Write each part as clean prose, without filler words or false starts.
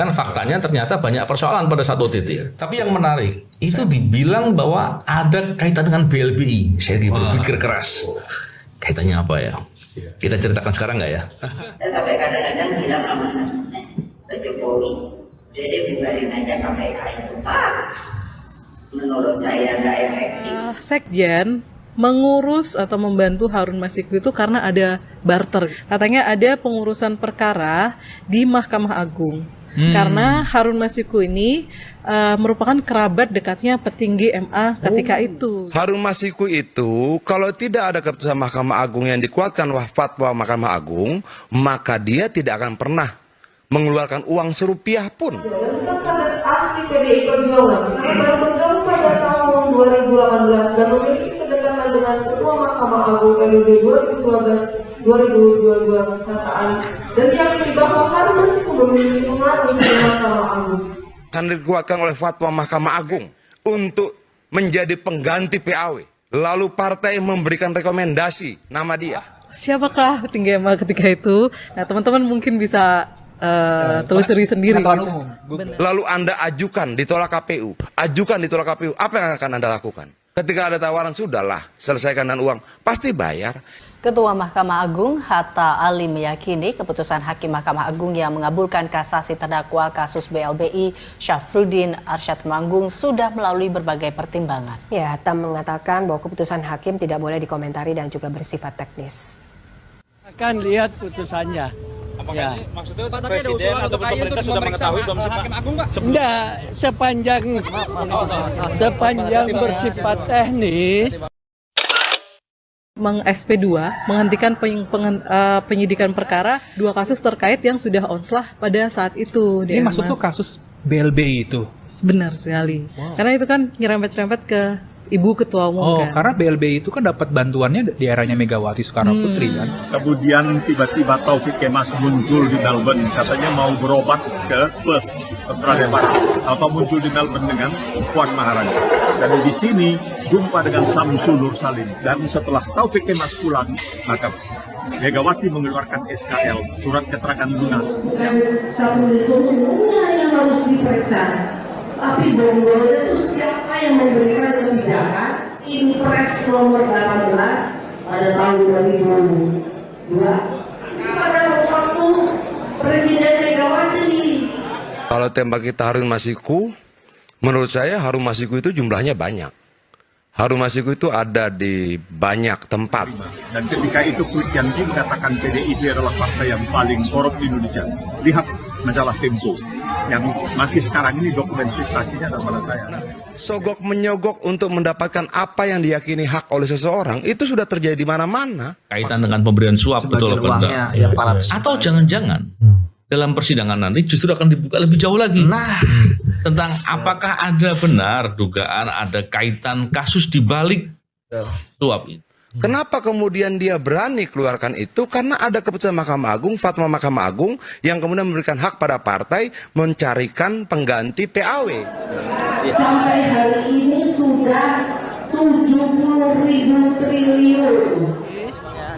Kan faktanya ternyata banyak persoalan pada satu titik. Tapi yang menarik, itu dibilang bahwa ada kaitan dengan BLBI. Saya berpikir keras. Kaitannya apa ya? Kita ceritakan sekarang nggak ya? Sampai kadang-kadang bilang sama Pak Jokowi, Dede bubarin aja KPK itu Pak. Menurut saya nggak efektif. Sekjen mengurus atau membantu Harun Masiku itu karena ada barter. Katanya ada pengurusan perkara di Mahkamah Agung. Karena Harun Masiku ini merupakan kerabat dekatnya petinggi MA ketika itu. Harun Masiku itu kalau tidak ada keputusan Mahkamah Agung yang dikuatkan fatwa Mahkamah Agung, maka dia tidak akan pernah mengeluarkan uang serupiah pun. Tentang kader asli PDI Perjuangan, karena baru bergabung pada tahun 2018 dan memiliki kedekatan dengan Ketua Mahkamah Agung periode 2012-2022 perkataan dan diyakini bahwa Harun Masiku memiliki pengaruh di Mahkamah Agung. Akan dikuatkan oleh fatwa Mahkamah Agung untuk menjadi pengganti PAW. Lalu partai memberikan rekomendasi nama dia. Siapakah petinggi MA ketika itu? Nah, teman-teman mungkin bisa telusuri sendiri. Lalu Anda ajukan ditolak KPU, apa yang akan Anda lakukan? Ketika ada tawaran, sudahlah, selesaikan dengan uang, pasti bayar. Ketua Mahkamah Agung Hatta Ali meyakini keputusan Hakim Mahkamah Agung yang mengabulkan kasasi terdakwa kasus BLBI Syafruddin Arsyad Temanggung sudah melalui berbagai pertimbangan. Ya, Hatta mengatakan bahwa keputusan hakim tidak boleh dikomentari dan juga bersifat teknis. Akan lihat putusannya. Apakah ya. ini maksudnya Pak, Presiden atau pemerintah sudah mengetahui belum sih, Hakim Agung, Pak? Enggak, sepanjang bersifat teknis. Meng-SP2 menghentikan penyidikan perkara 2 kasus terkait yang sudah onslah pada saat itu. Ini maksud lu kasus BLBI itu? Benar sekali. Karena itu kan nyerempet-nyerempet ke Ibu Ketua Umum kan. Karena BLBI itu kan dapat bantuannya di eranya Megawati Soekarno Putri kan. Kemudian tiba-tiba Taufik Kemas muncul di Melbourne, katanya mau berobat ke Perth, Australia Barat, atau muncul di Melbourne dengan Puan Maharani. Dan di sini jumpa dengan Samsul Nur Salim. Dan setelah Taufik Kemas pulang, maka Megawati mengeluarkan SKL, surat keterangan lunas. Satu itu yang harus diperiksa. Tapi bonggolnya itu siapa yang memberikan kebijakan Impres nomor 18 pada tahun 2002 pada waktu Presiden Megawati. Kalau tembak kita Harun Masiku, menurut saya Harun Masiku itu jumlahnya banyak. Harun Masiku itu ada di banyak tempat. Dan ketika itu Kwi Kian Kim katakan PDIP adalah partai yang paling korup di Indonesia. Lihat majalah Tempo yang masih sekarang ini dokumentasinya ada pada saya. Sogok menyogok untuk mendapatkan apa yang diyakini hak oleh seseorang itu sudah terjadi di mana-mana. Kaitan dengan pemberian suap, betul apa enggak? Ya, atau jangan-jangan dalam persidangan nanti justru akan dibuka lebih jauh lagi. Tentang apakah ada benar dugaan ada kaitan kasus di balik suap itu. Kenapa kemudian dia berani keluarkan itu? Karena ada keputusan Mahkamah Agung, fatwa Mahkamah Agung yang kemudian memberikan hak pada partai mencarikan pengganti PAW. Sampai hari ini sudah 70.000 triliun.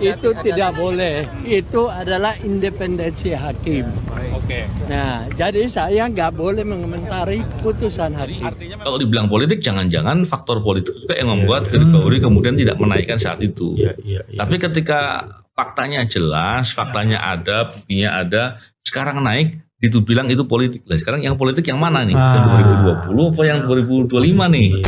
Itu tidak boleh. Itu adalah independensi hakim. Oke. Nah, jadi saya nggak boleh mengomentari putusan hakim. Kalau dibilang politik, jangan-jangan faktor politik juga yang membuat Firly Bahuri kemudian tidak menaikkan saat itu. Tapi ketika faktanya jelas, faktanya ada, buktinya ada, sekarang naik, itu bilang itu politik. Lah sekarang yang politik yang mana nih? Yang 2020 apa yang 2025 nih?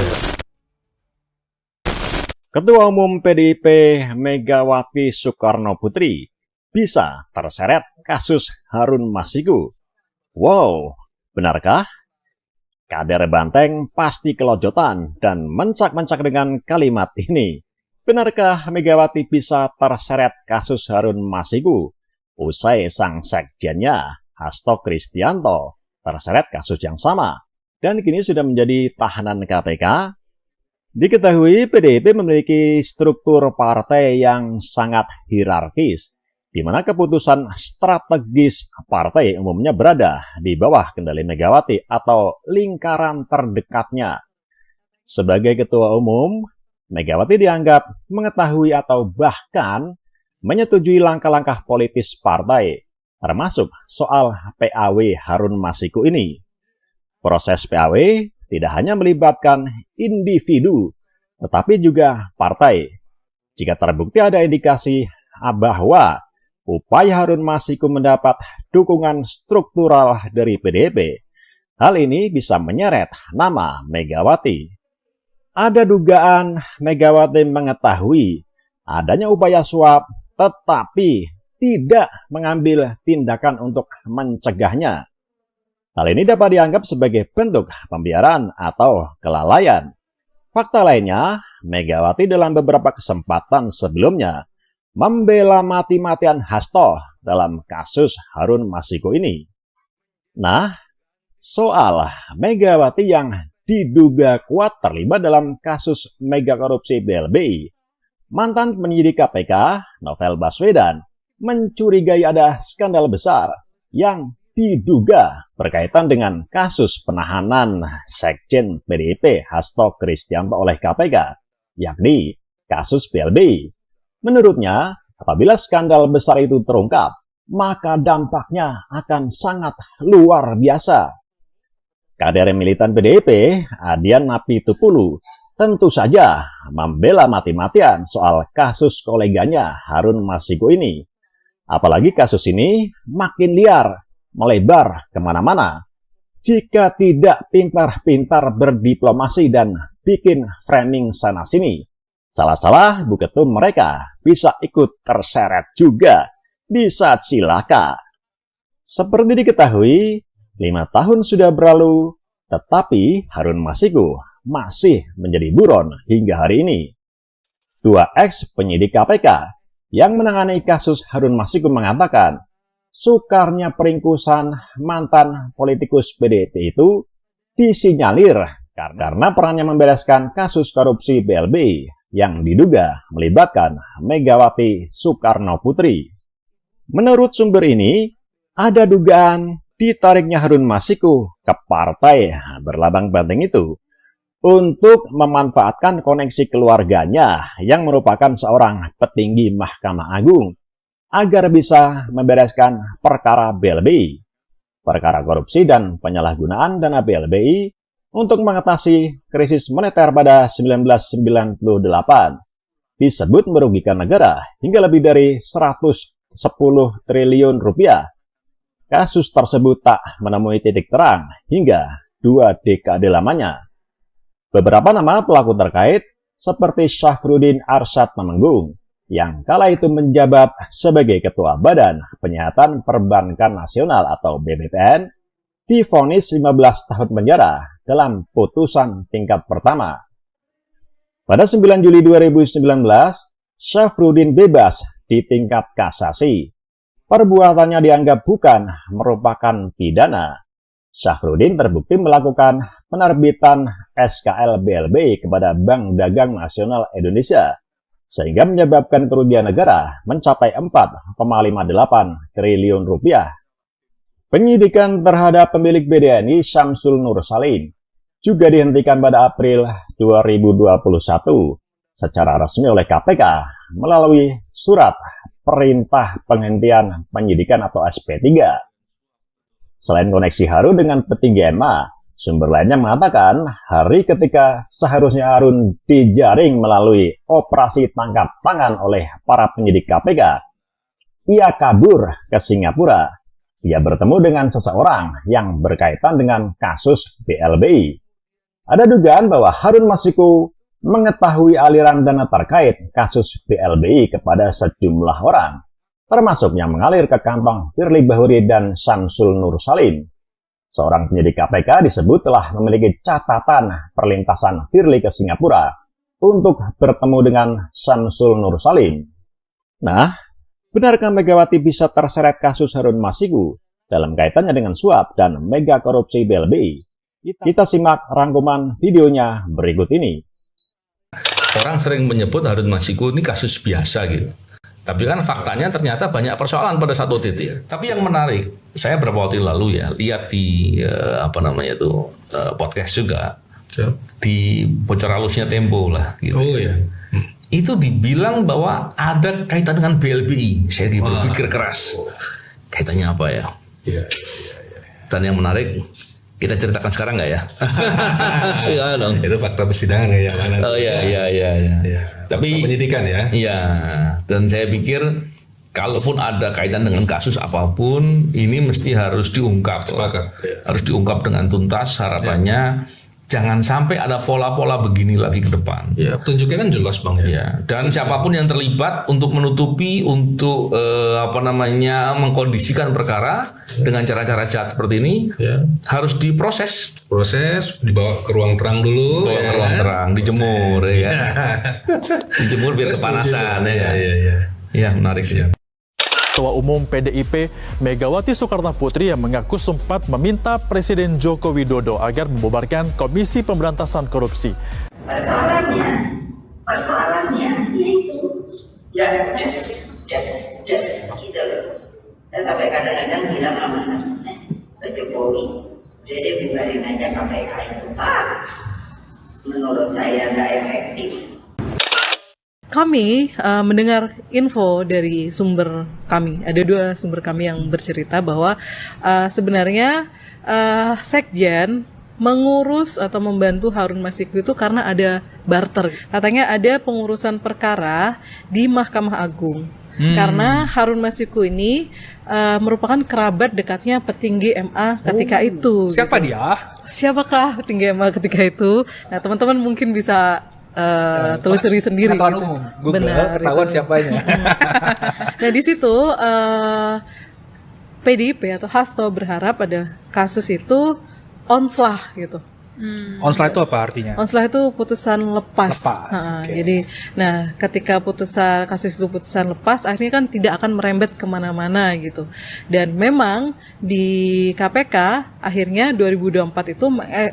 Ketua Umum PDIP Megawati Soekarno Putri bisa terseret kasus Harun Masiku. Wow, benarkah? Kader Banteng pasti kelojotan dan mencak-mencak dengan kalimat ini. Benarkah Megawati bisa terseret kasus Harun Masiku? Usai sang sekjennya, Hasto Kristianto, terseret kasus yang sama dan kini sudah menjadi tahanan KPK. Diketahui PDIP memiliki struktur partai yang sangat hierarkis, di mana keputusan strategis partai umumnya berada di bawah kendali Megawati atau lingkaran terdekatnya. Sebagai ketua umum, Megawati dianggap mengetahui atau bahkan menyetujui langkah-langkah politis partai, termasuk soal PAW Harun Masiku ini. Proses PAW tidak hanya melibatkan individu, tetapi juga partai. Jika terbukti ada indikasi bahwa upaya Harun Masiku mendapat dukungan struktural dari PDIP, hal ini bisa menyeret nama Megawati. Ada dugaan Megawati mengetahui adanya upaya suap, tetapi tidak mengambil tindakan untuk mencegahnya. Hal ini dapat dianggap sebagai bentuk pembiaran atau kelalaian. Fakta lainnya, Megawati dalam beberapa kesempatan sebelumnya membela mati-matian Hasto dalam kasus Harun Masiku ini. Nah, soal Megawati yang diduga kuat terlibat dalam kasus mega korupsi BLBI, mantan penyidik KPK Novel Baswedan mencurigai ada skandal besar yang diduga berkaitan dengan kasus penahanan Sekjen PDIP Hasto Kristianto oleh KPK, yakni kasus BLBI. Menurutnya, apabila skandal besar itu terungkap, maka dampaknya akan sangat luar biasa. Kader militan PDIP, Adian Napitupulu, tentu saja membela mati-matian soal kasus koleganya Harun Masiku ini. Apalagi kasus ini makin liar, melebar kemana-mana. Jika tidak pintar-pintar berdiplomasi dan bikin framing sana-sini, salah-salah Bu Ketum mereka bisa ikut terseret juga di saat cilaka. Seperti diketahui, 5 tahun sudah berlalu, tetapi Harun Masiku masih menjadi buron hingga hari ini. 2 ex penyidik KPK yang menangani kasus Harun Masiku mengatakan, sukarnya peringkusan mantan politikus PDIP itu disinyalir karena perannya membereskan kasus korupsi BLBI yang diduga melibatkan Megawati Soekarno Putri. Menurut sumber ini, ada dugaan ditariknya Harun Masiku ke partai berlabang banteng itu untuk memanfaatkan koneksi keluarganya yang merupakan seorang petinggi Mahkamah Agung agar bisa membereskan perkara BLBI, perkara korupsi dan penyalahgunaan dana BLBI untuk mengatasi krisis moneter pada 1998. Disebut merugikan negara hingga lebih dari 110 triliun rupiah. Kasus tersebut tak menemui titik terang hingga 2 dekade lamanya. Beberapa nama pelaku terkait seperti Syafruddin Arsyad Temenggung yang kala itu menjabat sebagai Ketua Badan Penyihatan Perbankan Nasional atau BBPN divonis 15 tahun penjara dalam putusan tingkat pertama. Pada 9 Juli 2019, Syafruddin bebas di tingkat kasasi. Perbuatannya dianggap bukan merupakan pidana. Syafruddin terbukti melakukan penerbitan SKL BLBI kepada Bank Dagang Nasional Indonesia, sehingga menyebabkan kerugian negara mencapai 4,58 triliun rupiah. Penyidikan terhadap pemilik BDNI Syamsul Nur Salim juga dihentikan pada April 2021 secara resmi oleh KPK melalui surat perintah penghentian penyidikan atau SP3. Selain koneksi Harun dengan petinggi MA, sumber lainnya mengatakan hari ketika seharusnya Harun dijaring melalui operasi tangkap tangan oleh para penyidik KPK, ia kabur ke Singapura. Ia bertemu dengan seseorang yang berkaitan dengan kasus BLBI. Ada dugaan bahwa Harun Masiku mengetahui aliran dana terkait kasus BLBI kepada sejumlah orang, termasuk yang mengalir ke kantong Firly Bahuri dan Syamsul Nur Salim. Seorang penyidik KPK disebut telah memiliki catatan perlintasan Firly ke Singapura untuk bertemu dengan Syamsul Nur Salim. Nah, benarkah Megawati bisa terseret kasus Harun Masiku dalam kaitannya dengan suap dan mega korupsi BLBI? Kita simak rangkuman videonya berikut ini. Orang sering menyebut Harun Masiku ini kasus biasa gitu. Tapi kan faktanya ternyata banyak persoalan pada satu titik. Tapi yang menarik, saya beberapa waktu lalu ya lihat di podcast juga di bocor halusnya Tempo lah gitu. Oh ya. Itu dibilang bahwa ada kaitan dengan BLBI. Saya berpikir keras. Kaitannya apa ya? Dan yang menarik, kita ceritakan sekarang nggak ya? Iya dong. Itu fakta persidangan ya. Oh iya. Tapi penyidikan ya. Iya. Dan saya pikir kalaupun ada kaitan dengan kasus apapun, ini mesti harus diungkap. Harus diungkap dengan tuntas. Harapannya jangan sampai ada pola-pola begini lagi ke depan. Ya, petunjuknya kan jelas Bang ya. Ya. Dan siapapun yang terlibat untuk menutupi, untuk mengkondisikan perkara dengan cara-cara jahat seperti ini, harus diproses. Dibawa ke ruang terang dulu. Ke ruang terang, dijemur, ya. Dijemur biar kepanasan, ya. Iya, menarik sih. Ketua Umum PDIP Megawati Soekarnoputri yang mengaku sempat meminta Presiden Joko Widodo agar membubarkan Komisi Pemberantasan Korupsi. Persoalannya yaitu ya just gitu loh. Sampai kadang-kadang bilang sama Pak Jokowi, jadi bubarin aja KPK itu Pak. Menurut saya nggak efektif. Kami mendengar info dari sumber kami. Ada 2 sumber kami yang bercerita bahwa sebenarnya Sekjen mengurus atau membantu Harun Masiku itu karena ada barter. Katanya ada pengurusan perkara di Mahkamah Agung. Karena Harun Masiku ini merupakan kerabat dekatnya petinggi MA ketika itu. Siapa gitu. dia? Siapakah petinggi MA ketika itu? Nah, teman-teman mungkin bisa telusuri sendiri. Pengetahuan umum. Google, ketahuan siapanya. Nah, di situ PDIP atau Hasto berharap ada kasus itu onslah gitu. Onslah itu apa artinya? Onslah itu putusan lepas. Okay. Jadi, nah ketika kasus itu putusan lepas, akhirnya kan tidak akan merembet kemana-mana gitu. Dan memang di KPK akhirnya 2024 itu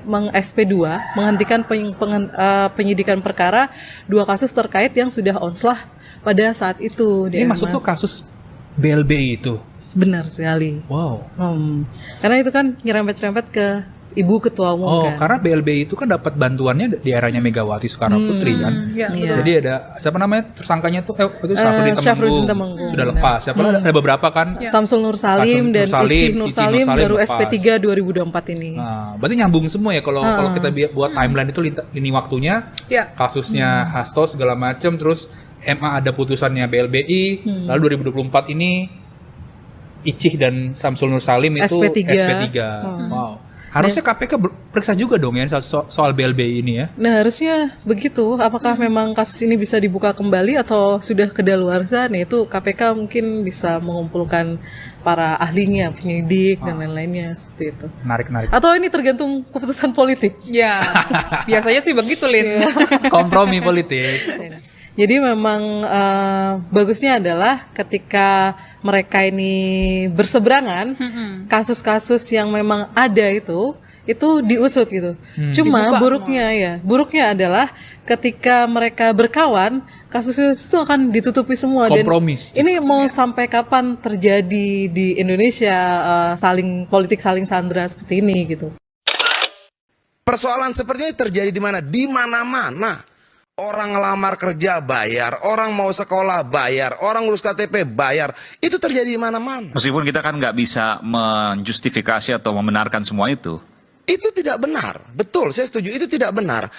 meng-SP2, menghentikan penyidikan perkara 2 kasus terkait yang sudah onslah pada saat itu. Ini maksud lo kasus BLBI itu? Benar sekali. Wow. Karena itu kan nyerempet-nyerempet ke Ibu Ketua Umum kan. Karena BLBI itu kan dapat bantuannya di eranya Megawati Soekarnoputri kan. Iya. Jadi ada siapa namanya tersangkanya tuh itu Syafruddin Temenggung. Sudah lepas. Siapa ada beberapa kan? Samsul Nur Salim dan Icih Nur Salim baru SP3 2024 ini. Nah, berarti nyambung semua ya kalau kita buat timeline itu lini waktunya. Kasusnya Hasto segala macam, terus MA ada putusannya BLBI, lalu 2024 ini Icih dan Samsul Nur Salim itu SP3. Wow. Harusnya KPK periksa juga dong ya soal BLBI ini ya. Nah, harusnya begitu. Apakah memang kasus ini bisa dibuka kembali atau sudah kedaluarsa? Nah, itu KPK mungkin bisa mengumpulkan para ahlinya, penyidik dan lain-lainnya seperti itu. Menarik. Atau ini tergantung keputusan politik? Ya, biasanya sih begitu, Lin. Kompromi politik. Jadi memang bagusnya adalah ketika mereka ini berseberangan, kasus-kasus yang memang ada itu diusut gitu. Cuma buruknya adalah ketika mereka berkawan, kasus itu akan ditutupi semua. Kompromis. Dan ini mau sampai kapan terjadi di Indonesia politik saling sandra seperti ini gitu. Persoalan seperti ini terjadi di mana? Di mana-mana. Orang ngelamar kerja bayar, orang mau sekolah bayar, orang ngurus KTP bayar. Itu terjadi di mana-mana. Meskipun kita kan nggak bisa menjustifikasi atau membenarkan semua itu. Itu tidak benar. Betul, saya setuju. Itu tidak benar.